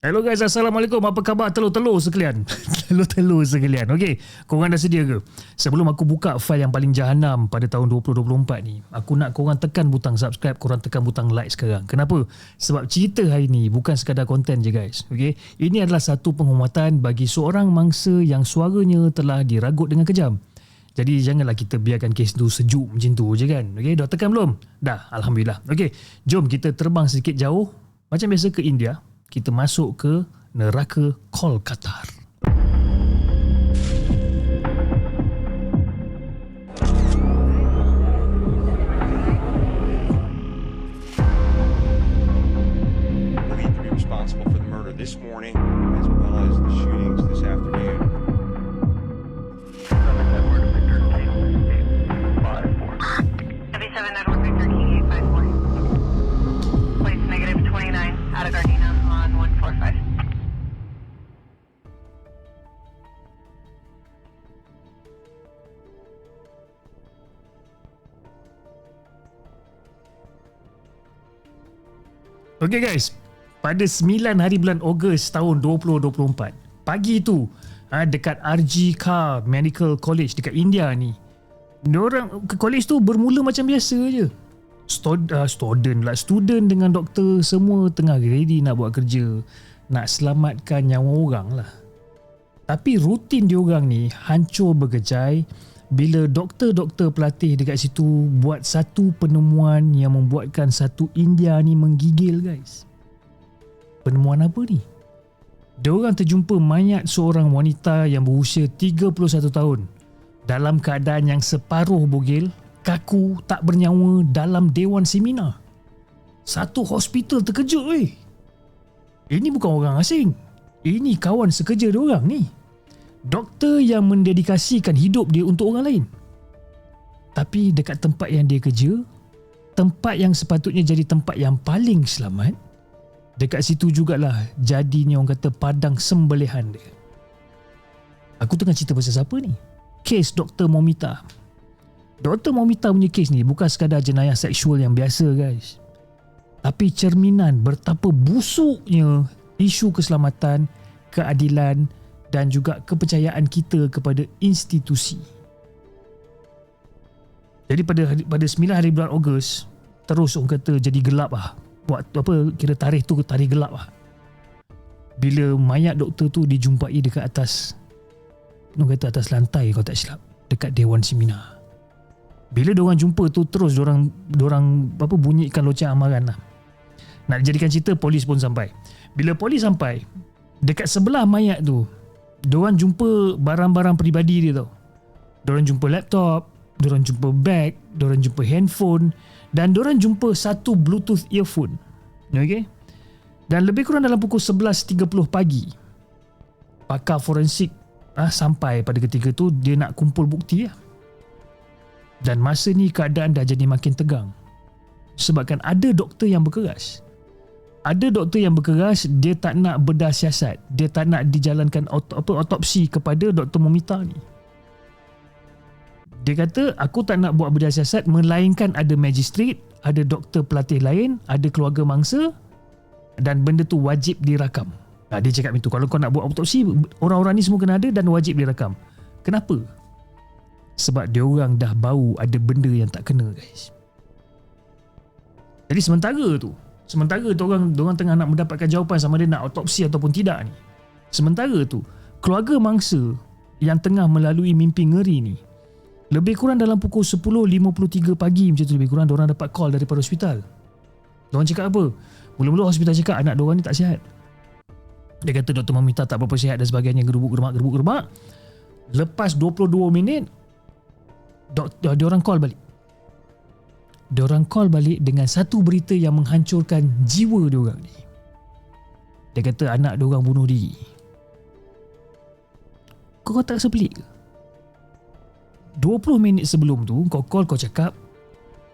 Hello guys, Assalamualaikum. Apa khabar telur-telur sekalian? Telur-telur sekalian. Okey, korang dah sedia ke? Sebelum aku buka file yang paling jahanam pada tahun 2024 ni, aku nak korang tekan butang subscribe, korang tekan butang like sekarang. Kenapa? Sebab cerita hari ni bukan sekadar konten je guys. Okey, ini adalah satu penghormatan bagi seorang mangsa yang suaranya telah diragut dengan kejam. Jadi janganlah kita biarkan kes tu sejuk macam tu je kan. Okey, dah tekan belum? Dah, Alhamdulillah. Okey, jom kita terbang sedikit jauh. Macam biasa ke India. Kita masuk ke neraka Kolkata. Believed to be responsible for the murder this morning as well as the shootings this afternoon. Network Victor 8854. Place negative 29 out of Gardena on 145. Okay guys, pada 9 hari bulan Ogos tahun 2024, pagi tu dekat RG Kar Medical College dekat India ni, diorang ke college tu bermula macam biasa je. Student dengan doktor semua tengah ready nak buat kerja, nak selamatkan nyawa orang lah. Tapi rutin diorang ni hancur bergejai bila doktor-doktor pelatih dekat situ buat satu penemuan yang membuatkan satu India ni menggigil guys. Penemuan apa ni? Diorang terjumpa mayat seorang wanita yang berusia 31 tahun dalam keadaan yang separuh bogel, kaku, tak bernyawa dalam dewan seminar. Satu hospital terkejut weh. Ini bukan orang asing. Ini kawan sekerja diorang ni. Doktor yang mendedikasikan hidup dia untuk orang lain. Tapi dekat tempat yang dia kerja, tempat yang sepatutnya jadi tempat yang paling selamat, dekat situ jugalah jadinya orang kata padang sembelihan dia. Aku tengah cerita pasal siapa ni? Kes Dr. Momita. Dr. Momita punya kes ni bukan sekadar jenayah seksual yang biasa guys. Tapi cerminan betapa busuknya isu keselamatan, keadilan dan juga kepercayaan kita kepada institusi. Jadi pada 9 hari bulan Ogos terus orang kata jadi gelap lah. Kira tarikh tu tarikh gelap lah. Bila mayat doktor tu dijumpai dekat atas, orang kata atas lantai kalau tak silap, dekat dewan seminar. Bila diorang jumpa tu terus diorang bunyikan loceng amaran lah. Nak dijadikan cerita, polis pun sampai. Bila polis sampai, dekat sebelah mayat tu diorang jumpa barang-barang peribadi dia tau. Diorang jumpa laptop, diorang jumpa beg, diorang jumpa handphone dan diorang jumpa satu Bluetooth earphone. Okay? Dan lebih kurang dalam pukul 11.30 pagi, pakar forensik sampai pada ketika tu dia nak kumpul bukti lah. Dan masa ni keadaan dah jadi makin tegang. Sebabkan ada doktor yang berkeras. Ada doktor yang berkeras, dia tak nak bedah siasat. Dia tak nak dijalankan otopsi kepada Dr. Momita ni. Dia kata, aku tak nak buat bedah siasat melainkan ada magistrat, ada doktor pelatih lain, ada keluarga mangsa dan benda tu wajib dirakam. Dia cakap macam tu. Kalau kau nak buat otopsi, orang-orang ni semua kena ada dan wajib dirakam. Kenapa? Sebab diorang dah bau ada benda yang tak kena guys. Jadi sementara tu orang tengah nak mendapatkan jawapan sama ada nak otopsi ataupun tidak ni. Sementara tu keluarga mangsa yang tengah melalui mimpi ngeri ni, lebih kurang dalam pukul 10.53 pagi macam tu, lebih kurang diorang dapat call daripada hospital. Diorang cakap apa? Mula-mula hospital cakap anak diorang ni tak sihat. Dia kata Dr. Momita tak berapa sihat dan sebagainya, gerubuk-gerubak. Lepas 22 minit diorang call balik. Diorang call balik dengan satu berita yang menghancurkan jiwa diorang ni. Dia kata anak diorang bunuh diri. Kau tak rasa pelik ke? 20 minit sebelum tu kau call, kau cakap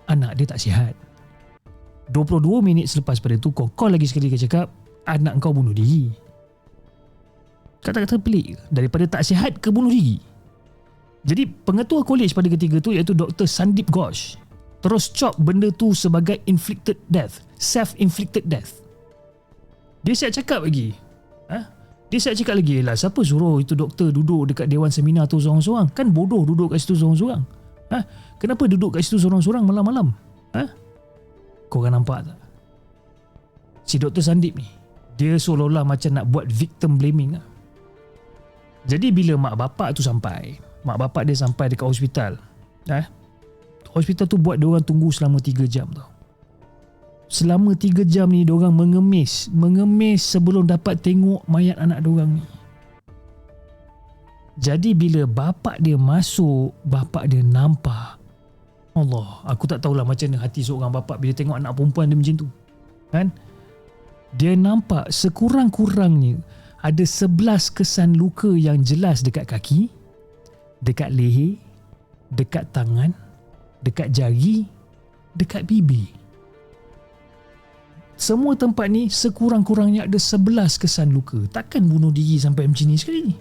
anak dia tak sihat. 22 minit selepas pada tu kau call lagi sekali, kau cakap anak kau bunuh diri. Kau tak rasa pelik ke? Daripada tak sihat ke bunuh diri. Jadi pengetua kolej pada ketika tu iaitu Dr. Sandip Ghosh terus cop benda tu sebagai inflicted death, self-inflicted death. Dia siap cakap lagi, Dia siap cakap lagi, lah siapa suruh itu doktor duduk dekat dewan seminar tu seorang-seorang? Kan bodoh duduk kat situ seorang-seorang. Kenapa duduk kat situ seorang-seorang malam-malam? Korang nampak tak? Si Dr. Sandip ni, dia seolah-olah macam nak buat victim blaming lah. Jadi bila mak bapak dia sampai dekat hospital. Hospital tu buat diorang tunggu selama 3 jam tau. Selama 3 jam ni diorang mengemis sebelum dapat tengok mayat anak diorang ni. Jadi bila bapak dia masuk, bapak dia nampak, Allah, aku tak tahulah macam mana hati seorang bapak bila tengok anak perempuan dia macam tu. Kan? Dia nampak sekurang-kurangnya ada 11 kesan luka yang jelas dekat kaki, dekat leher, dekat tangan, dekat jari, dekat bibir. Semua tempat ni sekurang-kurangnya ada 11 kesan luka. Takkan bunuh diri sampai macam ni sekali ni.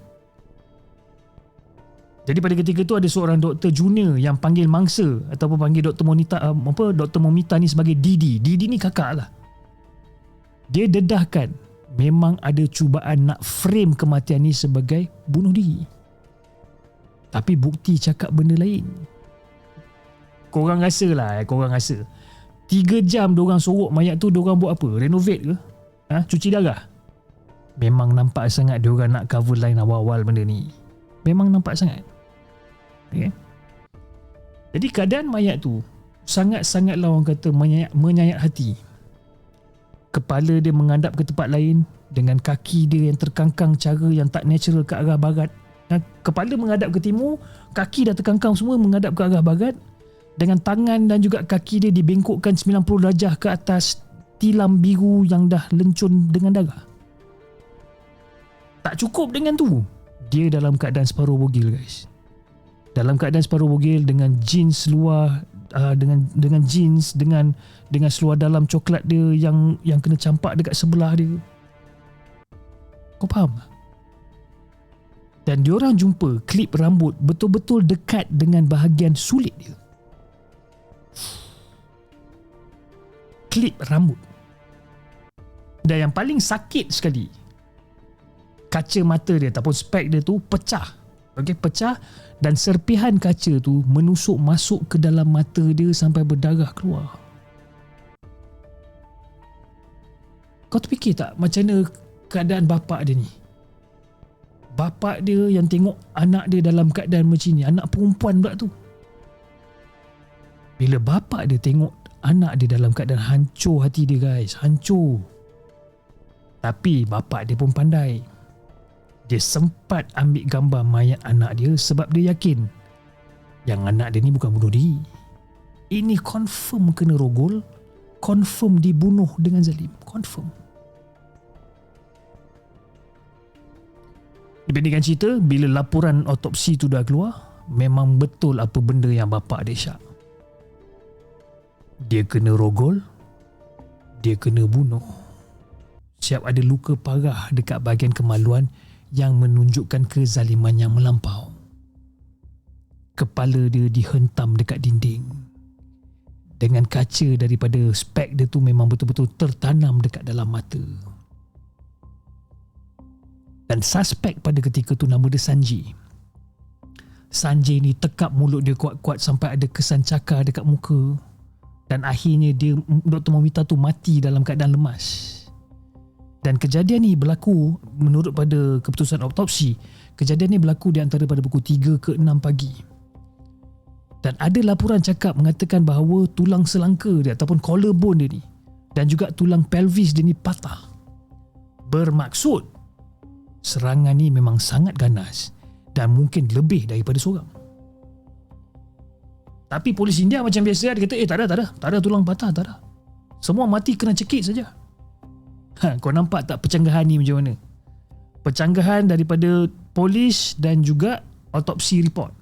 Jadi pada ketika tu ada seorang doktor junior yang panggil mangsa ataupun panggil Dr. Momita ni sebagai Didi. Didi ni kakak lah. Dia dedahkan memang ada cubaan nak frame kematian ni sebagai bunuh diri. Tapi bukti cakap benda lain. Korang rasa 3 jam diorang sorok mayat tu, diorang buat apa? Renovate ke? Cuci darah? Memang nampak sangat diorang nak cover line awal-awal benda ni. Memang nampak sangat. Okay? Jadi keadaan mayat tu sangat-sangatlah orang kata menyayat hati. Kepala dia menghadap ke tempat lain dengan kaki dia yang terkangkang cara yang tak natural ke arah barat. Kepala menghadap ke timur, kaki dah terkangkang semua menghadap ke arah barat, dengan tangan dan juga kaki dia dibengkokkan 90 darjah ke atas tilam biru yang dah lencun dengan darah. Tak cukup dengan tu, dia dalam keadaan separuh bogil guys. Dalam keadaan separuh bogil dengan jeans luar, dengan jeans dengan seluar dalam coklat dia yang kena campak dekat sebelah dia. Kau faham tak? Dan diorang jumpa klip rambut betul-betul dekat dengan bahagian sulit dia. Klip rambut. Dan yang paling sakit sekali, kaca mata dia ataupun spek dia tu pecah. Okey, pecah dan serpihan kaca tu menusuk masuk ke dalam mata dia sampai berdarah keluar. Kau terfikir tak macam mana keadaan bapak dia ni? Bapak dia yang tengok anak dia dalam keadaan macam ni, anak perempuan pula tu. Bila bapak dia tengok anak dia dalam keadaan hancur hati dia guys, hancur. Tapi bapak dia pun pandai. Dia sempat ambil gambar mayat anak dia sebab dia yakin yang anak dia ni bukan bunuh diri. Ini confirm kena rogol, confirm dibunuh dengan zalim, confirm. Dibandingkan cerita, bila laporan autopsi tu dah keluar, memang betul apa benda yang bapak dia syak. Dia kena rogol, dia kena bunuh. Siap ada luka parah dekat bahagian kemaluan yang menunjukkan kezaliman yang melampau. Kepala dia dihentam dekat dinding. Dengan kaca daripada spek dia tu memang betul-betul tertanam dekat dalam mata. Dan suspek pada ketika tu nama dia Sanjay. Sanjay ni tekap mulut dia kuat-kuat sampai ada kesan cakar dekat muka. Dan akhirnya dia, Dr. Momita tu mati dalam keadaan lemas. Dan kejadian ni berlaku menurut pada keputusan autopsi, kejadian ni berlaku di antara pada pukul 3 ke 6 pagi. Dan ada laporan cakap mengatakan bahawa tulang selangka dia ataupun collarbone dia ni dan juga tulang pelvis dia ni patah. Bermaksud serangan ni memang sangat ganas dan mungkin lebih daripada seorang. Tapi polis India macam biasa dia kata tak ada tulang patah, tak ada. Semua mati kena cekik saja. Kau nampak tak pencanggahan ni macam mana? Pencanggahan daripada polis dan juga autopsi report.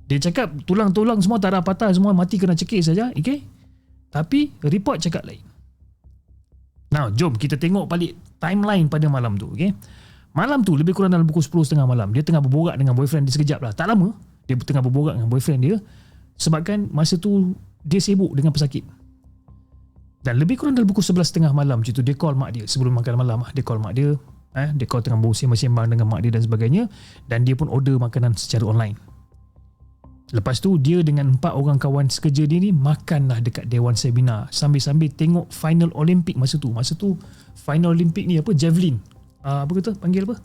Dia cakap tulang-tulang semua tak ada patah, semua mati kena cekik saja, okay? Tapi report cakap lain. Now, jom kita tengok balik timeline pada malam tu, okay? Malam tu lebih kurang dalam pukul 10.30 malam, dia tengah berborak dengan boyfriend dia sekejap lah. Tak lama, dia tengah berborak dengan boyfriend dia sebabkan masa tu dia sibuk dengan pesakit. Dan lebih kurang dalam pukul 11.30 malam macam tu, dia call mak dia sebelum makan malam. Dia call mak dia, dia call tengah bersembang-sembang dengan mak dia dan sebagainya, dan dia pun order makanan secara online. Lepas tu dia dengan 4 orang kawan sekerja dia ni makanlah dekat Dewan Seminar sambil-sambil tengok final Olimpik masa tu. Masa tu final Olimpik ni apa, javelin. Apa kata panggil apa?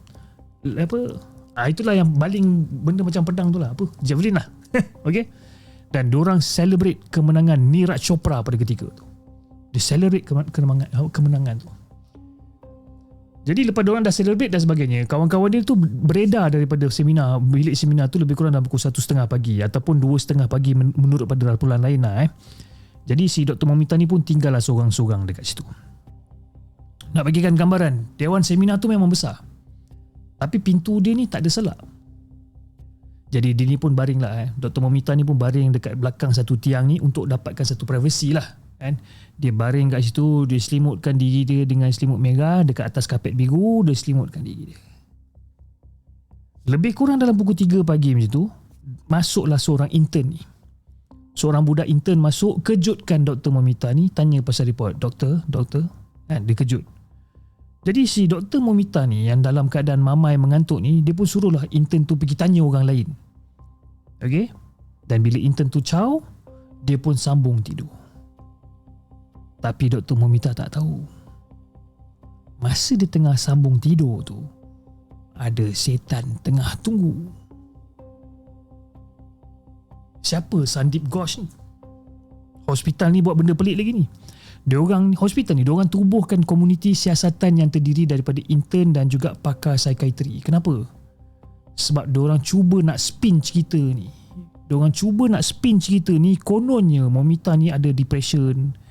Itulah yang baling benda macam pedang tu lah, apa? Javelin lah. Okey. Dan diorang celebrate kemenangan Neeraj Chopra pada ketika tu. Dia celebrate kemenangan tu. Jadi lepas diorang dah celebrate dan sebagainya, kawan-kawan dia tu beredar daripada seminar, bilik seminar tu lebih kurang dalam pukul 1.30 pagi ataupun 2.30 pagi menurut pada laporan lain lah. Jadi si Dr. Momita ni pun tinggallah seorang-seorang dekat situ. Nak bagikan gambaran, Dewan Seminar tu memang besar, tapi pintu dia ni tak ada selak. Jadi dia ni pun baring lah. Dr. Momita ni pun baring dekat belakang satu tiang ni untuk dapatkan satu privacy lah. Dia baring kat situ, dia selimutkan diri dia dengan selimut merah dekat atas kapet biru, dia selimutkan diri dia. Lebih kurang dalam pukul 3 pagi macam tu, masuklah seorang intern ni. Seorang budak intern masuk, kejutkan Dr. Momita ni, tanya pasal report. Doktor, dia kejut. Jadi si Dr. Momita ni yang dalam keadaan mamai mengantuk ni, dia pun suruhlah intern tu pergi tanya orang lain. Okay? Dan bila intern tu caw, dia pun sambung tidur. Tapi Dr. Momita tak tahu, masa dia tengah sambung tidur tu, ada setan tengah tunggu. Siapa Sandeep Ghosh ni? Hospital ni buat benda pelik lagi ni. Hospital ni diorang tubuhkan komuniti siasatan yang terdiri daripada intern dan juga pakar psikiatri. Kenapa? Sebab diorang cuba nak spin cerita ni. Kononnya Momita ni ada depression,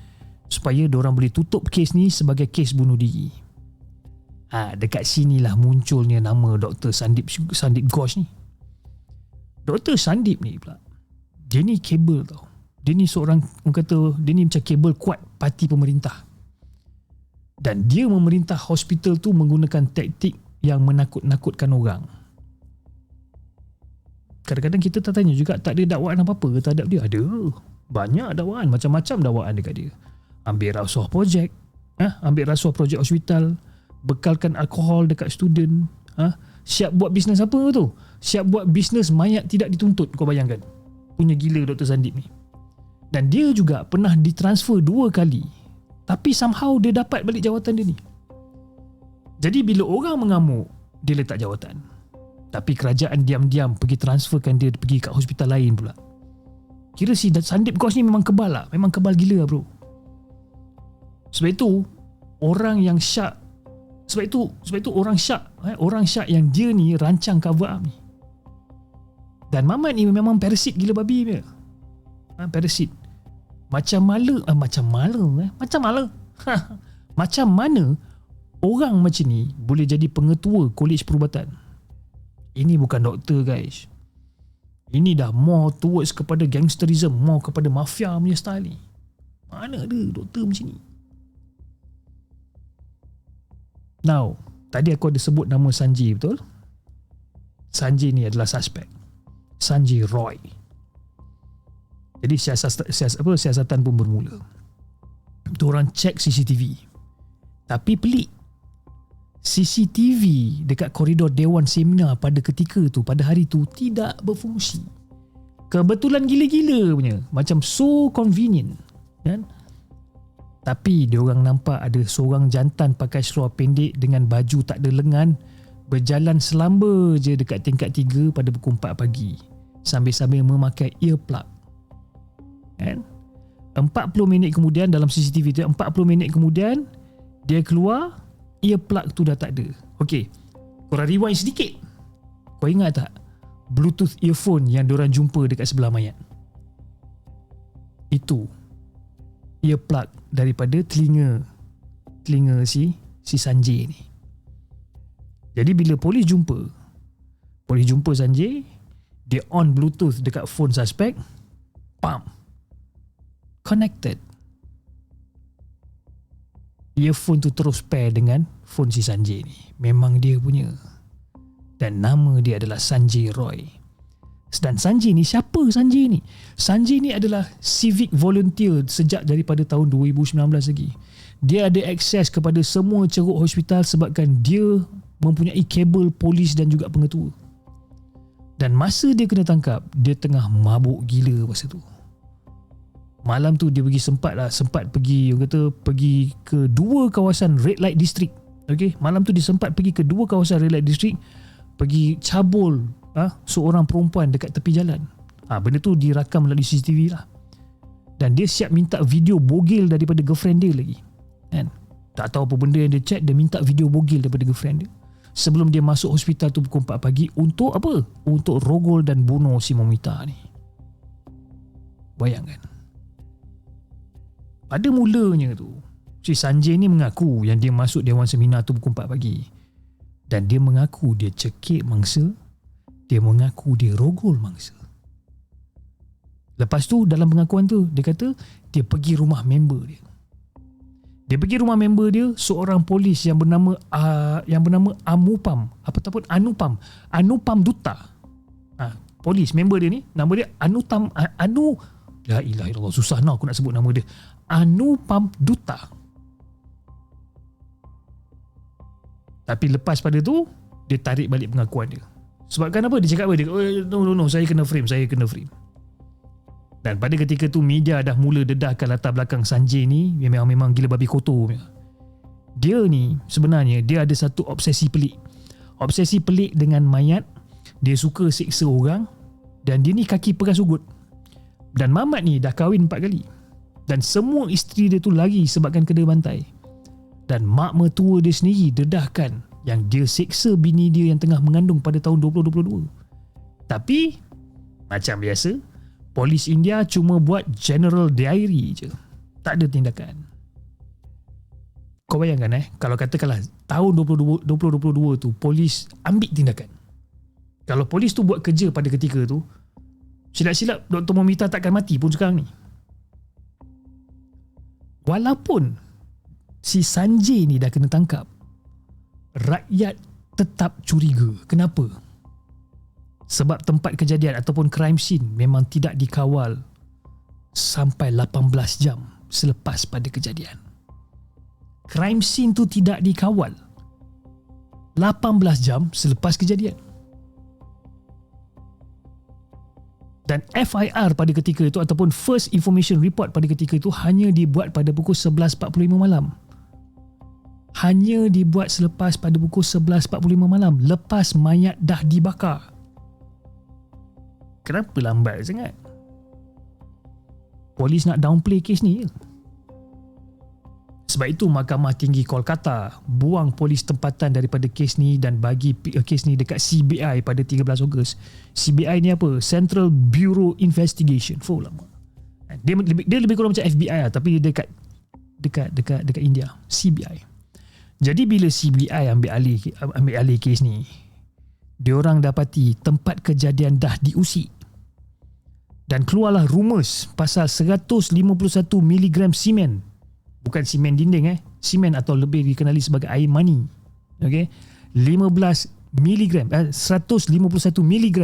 supaya diorang boleh tutup kes ni sebagai kes bunuh diri. Dekat sinilah munculnya nama Dr. Sandeep Ghosh ni. Dr. Sandeep ni pula, dia ni kabel tau. Dia ni seorang, orang kata dia ni macam kabel kuat parti pemerintah. Dan dia memerintah hospital tu menggunakan taktik yang menakut-nakutkan orang. Kadang-kadang kita tertanya juga, tak ada dakwaan apa-apa terhadap dia? Ada. Banyak dakwaan, macam-macam dakwaan dekat dia. Ambil rasuah projek, ambil rasuah projek hospital, bekalkan alkohol dekat student, siap buat bisnes apa tu? Siap buat bisnes mayat tidak dituntut. Kau bayangkan, punya gila Dr. Sandeep ni. Dan dia juga pernah ditransfer 2 kali, tapi somehow dia dapat balik jawatan dia ni. Jadi bila orang mengamuk, dia letak jawatan, tapi kerajaan diam-diam pergi transferkan dia pergi kat hospital lain pula. Kira si Sandeep Ghosh ni memang kebal lah, memang kebal gila lah bro. Sebab itu orang yang syak, sebab itu orang syak yang dia ni rancang cover up ni. Dan Mamat ni memang parasit gila babi dia. Parasit. Macam mana orang macam ni boleh jadi pengetua kolej perubatan? Ini bukan doktor guys. Ini dah more towards kepada gangsterism, more kepada mafia punya style ni. Mana ada doktor macam ni? Now, tadi aku ada sebut nama Sanjay, betul? Sanjay ni adalah suspek. Sanjay Roy. Jadi siasatan pun bermula. Diorang cek CCTV. Tapi pelik, CCTV dekat koridor Dewan Seminar pada ketika tu, pada hari tu, tidak berfungsi. Kebetulan gila-gila punya, macam so convenient, kan? Tapi diorang nampak ada seorang jantan pakai seluar pendek dengan baju tak ada lengan berjalan selamba je dekat tingkat 3 pada pukul 4 pagi sambil-sambil memakai earplug. Kan? 40 minit kemudian, dalam CCTV tu 40 minit kemudian dia keluar, earplug tu dah tak ada. Okey, korang rewind sedikit. Kau ingat tak Bluetooth earphone yang diorang jumpa dekat sebelah mayat? Itu earplug daripada telinga si Sanjay ni. Jadi bila polis jumpa Sanjay, dia on Bluetooth dekat phone suspek, pam, connected. Earphone tu terus pair dengan phone si Sanjay ni. Memang dia punya. Dan nama dia adalah Sanjay Roy. Dan Sanjay ni, siapa Sanjay ni? Sanjay ni adalah civic volunteer sejak daripada tahun 2019 lagi. Dia ada akses kepada semua ceruk hospital sebabkan dia mempunyai kabel polis dan juga pengetua. Dan masa dia kena tangkap, dia tengah mabuk gila masa tu. Malam tu dia sempat pergi ke 2 kawasan red light district. Okey, malam tu dia sempat pergi ke 2 kawasan red light district, pergi cabul seorang perempuan dekat tepi jalan. Benda tu dirakam melalui CCTV lah. Dan dia siap minta video bogil daripada girlfriend dia lagi. Kan? Tak tahu apa benda yang dia chat, dia minta video bogil daripada girlfriend dia. Sebelum dia masuk hospital tu pukul 4 pagi untuk apa? Untuk rogol dan bunuh si Momita ni. Bayangkan. Pada mulanya tu, si Sanjay ni mengaku yang dia masuk Dewan Seminar tu pukul 4 pagi. Dan dia mengaku dia cekik mangsa. Dia mengaku dia rogol mangsa. Lepas tu dalam pengakuan tu, dia kata dia pergi rumah member dia. Dia pergi rumah member dia, seorang polis yang bernama Anupam Dutta. Polis member dia ni, nama dia La ilaha illallah, susah nak aku nak sebut nama dia. Anupam Dutta. Tapi lepas pada tu, dia tarik balik pengakuan dia. Sebabkan apa? Dia cakap apa? Dia no, saya kena frame. Dan pada ketika tu media dah mula dedahkan latar belakang Sanjay ni memang gila babi kotor. Dia ni sebenarnya dia ada satu obsesi pelik. Obsesi pelik dengan mayat. Dia suka seksa orang. Dan dia ni kaki peras ugut. Dan Mamat ni dah kahwin 4 kali. Dan semua isteri dia tu lari sebabkan kena bantai. Dan mak mertua dia sendiri dedahkan yang dia seksa bini dia yang tengah mengandung pada tahun 2022. Tapi macam biasa, polis India cuma buat general diary je. Tak ada tindakan. Kau bayangkan kalau katakanlah tahun 2022 tu polis ambil tindakan. Kalau polis tu buat kerja pada ketika tu, silap-silap Dr. Momita takkan mati pun sekarang ni. Walaupun si Sanjay ni dah kena tangkap, rakyat tetap curiga. Kenapa? Sebab tempat kejadian ataupun crime scene memang tidak dikawal sampai 18 jam selepas pada kejadian. Crime scene tu tidak dikawal 18 jam selepas kejadian. Dan FIR pada ketika itu ataupun First Information Report pada ketika itu hanya dibuat pada pukul 11.45 malam. Hanya dibuat selepas pada pukul 11.45 malam, lepas mayat dah dibakar. Kenapa lambat sangat? Polis nak downplay kes ni. Sebab itu Mahkamah Tinggi Kolkata buang polis tempatan daripada kes ni dan bagi kes ni dekat CBI pada 13 Ogos. CBI ni apa? Central Bureau Investigation. Lama. Dia lebih kurang macam FBI lah, tapi dia dekat India. CBI. Jadi bila CBI ambil alih kes ni, diorang dapati tempat kejadian dah diusik. Dan keluarlah rumours pasal 151 mg simen. Bukan simen dinding simen atau lebih dikenali sebagai air mani. Okey. 151 mg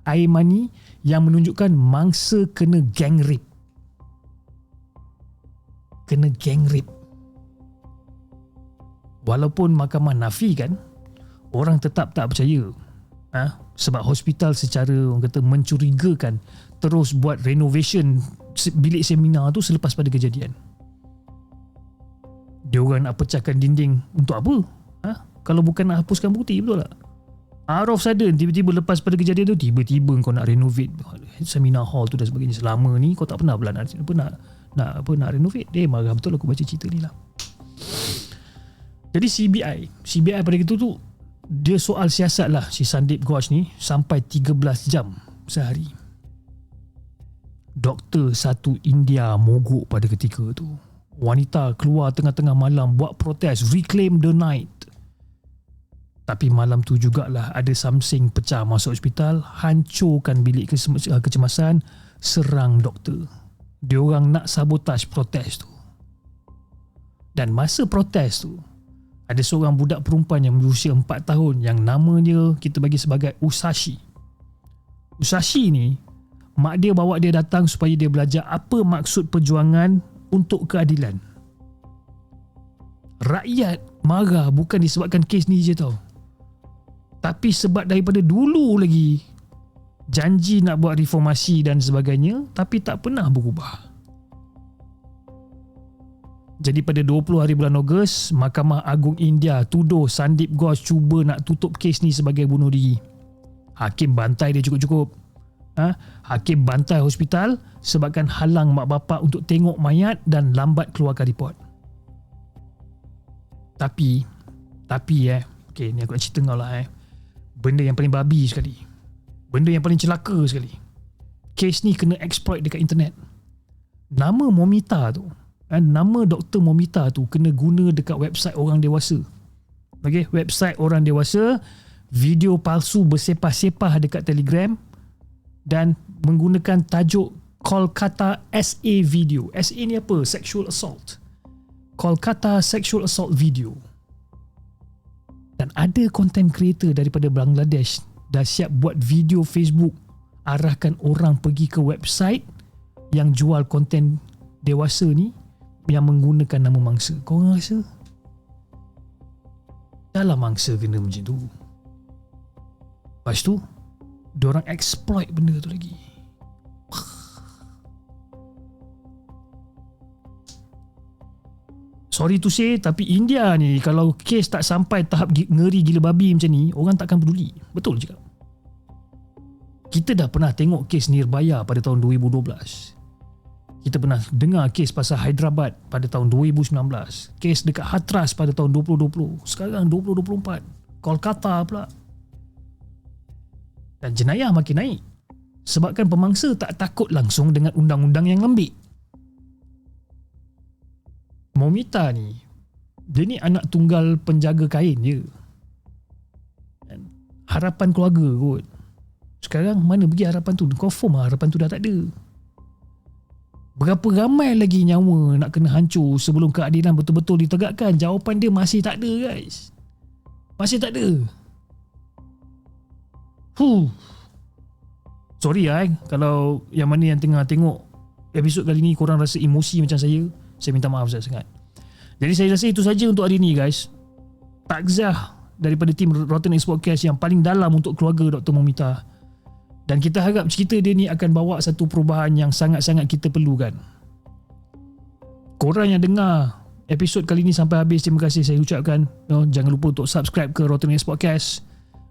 air mani yang menunjukkan mangsa kena gang rape. Walaupun mahkamah nafikan, orang tetap tak percaya. Sebab hospital secara orang kata mencurigakan terus buat renovation bilik seminar tu selepas pada kejadian. Dia orang nak pecahkan dinding untuk apa? Kalau bukan nak hapuskan bukti, betul tak? Out of sudden, tiba-tiba lepas pada kejadian tu, tiba-tiba kau nak renovate seminar hall tu dan sebagainya. Selama ni kau tak pernah pula nak renovate. Marah betul aku baca cerita ni lah. Jadi CBI pada itu tu, dia soal siasat lah si Sandeep Ghosh ni sampai 13 jam sehari. Doktor satu India mogok pada ketika tu. Wanita keluar tengah-tengah malam buat protes Reclaim the Night. Tapi malam tu jugalah ada something pecah masuk hospital, hancurkan bilik kecemasan, serang doktor. Diorang nak sabotaj protes tu. Dan masa protes tu, ada seorang budak perempuan yang berusia 4 tahun yang nama dia kita bagi sebagai Usashi. Musashi ni, mak dia bawa dia datang supaya dia belajar apa maksud perjuangan untuk keadilan. Rakyat marah bukan disebabkan kes ni je tau, tapi sebab daripada dulu lagi janji nak buat reformasi dan sebagainya, tapi tak pernah berubah. Jadi pada 20 hari bulan Ogos, Mahkamah Agung India tuduh Sandeep Ghosh cuba nak tutup kes ni sebagai bunuh diri. Hakim bantai dia cukup-cukup. Hakim bantai hospital sebabkan halang mak bapak untuk tengok mayat dan lambat keluarkan report. Tapi okay, ni aku nak cerita kau lah benda yang paling babi sekali, benda yang paling celaka sekali. Kes ni kena exploit dekat internet. Nama Momita tu, nama Dr. Momita tu kena guna dekat website orang dewasa. Okay, website orang dewasa, video palsu bersepah-sepah dekat Telegram dan menggunakan tajuk Kolkata SA video. SA ni apa? Sexual assault. Kolkata sexual assault video. Dan ada content creator daripada Bangladesh dah siap buat video Facebook arahkan orang pergi ke website yang jual konten dewasa ni yang menggunakan nama mangsa. Kau rasa? Dalam mangsa kena macam tu. Lepas tu, diorang exploit benda tu lagi. Sorry to say, tapi India ni kalau kes tak sampai tahap ngeri gila babi macam ni, orang takkan peduli. Betul cakap. Kita dah pernah tengok kes Nirbhaya pada tahun 2012. Kita pernah dengar kes pasal Hyderabad pada tahun 2019. Kes dekat Hathras pada tahun 2020. Sekarang 2024. Kolkata pula. Dan jenayah makin naik. Sebabkan pemangsa tak takut langsung dengan undang-undang yang lembik. Momita ni, dia ni anak tunggal penjaga kain je. Harapan keluarga kot. Sekarang mana pergi harapan tu? Confirm harapan tu dah tak ada. Berapa ramai lagi nyawa nak kena hancur sebelum keadilan betul-betul ditegakkan? Jawapan dia masih tak ada, guys. Masih tak ada. Sorry kalau yang mana yang tengah tengok episod kali ni korang rasa emosi macam saya minta maaf sangat. Jadi saya rasa itu saja untuk hari ni, guys. Takziah daripada tim Rotten X Podcast yang paling dalam untuk keluarga Dr. Momita. Dan kita harap cerita dia ni akan bawa satu perubahan yang sangat-sangat kita perlukan. Korang yang dengar episod kali ni sampai habis, terima kasih saya ucapkan. Jangan lupa untuk subscribe ke Rotten X Podcast.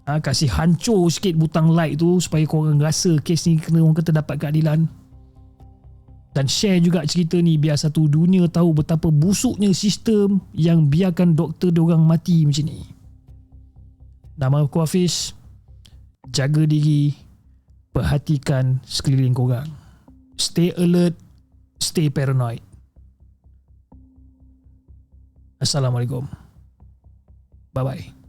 Kasih hancur sikit butang like tu supaya korang rasa kes ni kena orang kata dapat keadilan. Dan share juga cerita ni biar satu dunia tahu betapa busuknya sistem yang biarkan doktor diorang mati macam ni. Nama aku Hafiz. Jaga diri. Perhatikan sekeliling korang. Stay alert. Stay paranoid. Assalamualaikum. Bye-bye.